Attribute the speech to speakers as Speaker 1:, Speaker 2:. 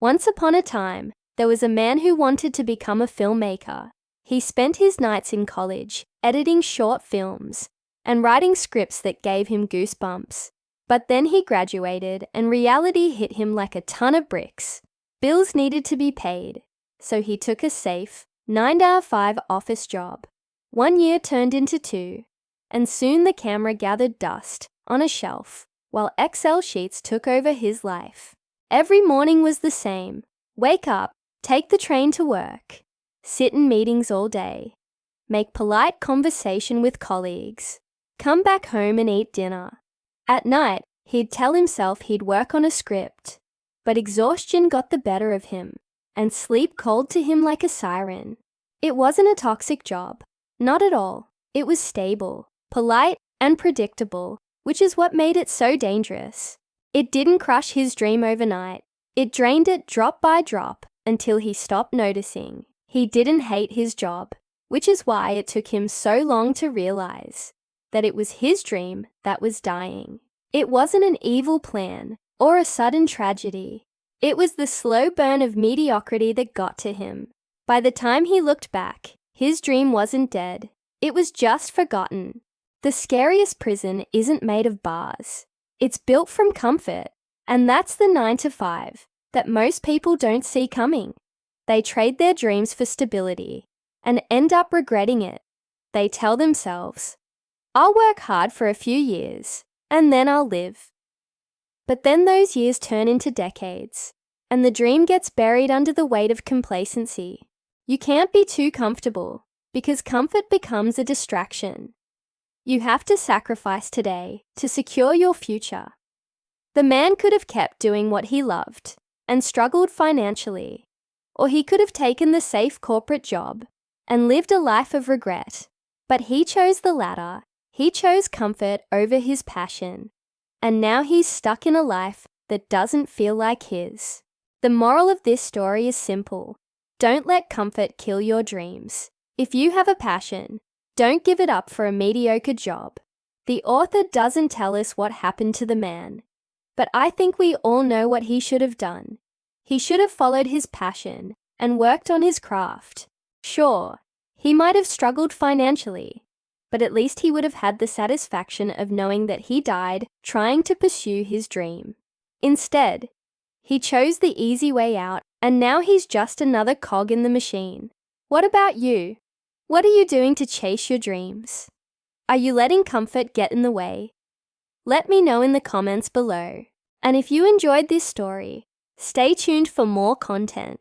Speaker 1: Once upon a time, there was a man who wanted to become a filmmaker. He spent his nights in college, editing short films and writing scripts that gave him goosebumps. But then he graduated and reality hit him like a ton of bricks. Bills needed to be paid, so he took a safe 9-to-5 office job. 1 year turned into 2, and soon the camera gathered dust on a shelf while Excel sheets took over his life. Every morning was the same. Wake up, take the train to work, sit in meetings all day, make polite conversation with colleagues, come back home and eat dinner. At night, he'd tell himself he'd work on a script, but exhaustion got the better of him, and sleep called to him like a siren. It wasn't a toxic job. Not at all. It was stable, polite, and predictable, which is what made it so dangerous. It didn't crush his dream overnight. It drained it drop by drop until he stopped noticing. He didn't hate his job, which is why it took him so long to realize that it was his dream that was dying. It wasn't an evil plan or a sudden tragedy. It was the slow burn of mediocrity that got to him. By the time he looked back, his dream wasn't dead. It was just forgotten. The scariest prison isn't made of bars. It's built from comfort, and that's the 9-to-5 that most people don't see coming. They trade their dreams for stability and end up regretting it. They tell themselves, "I'll work hard for a few years, and then I'll live." But then those years turn into decades, and the dream gets buried under the weight of complacency. You can't be too comfortable, because comfort becomes a distraction. You have to sacrifice today to secure your future. The man could have kept doing what he loved and struggled financially, or he could have taken the safe corporate job and lived a life of regret. But he chose the latter. He chose comfort over his passion, and now he's stuck in a life that doesn't feel like his. The moral of this story is simple. Don't let comfort kill your dreams. If you have a passion, don't give it up for a mediocre job. The author doesn't tell us what happened to the man, but I think we all know what he should have done. He should have followed his passion and worked on his craft. Sure, he might have struggled financially, but at least he would have had the satisfaction of knowing that he died trying to pursue his dream. Instead, he chose the easy way out, and now he's just another cog in the machine. What about you? What are you doing to chase your dreams? Are you letting comfort get in the way? Let me know in the comments below. And if you enjoyed this story, stay tuned for more content.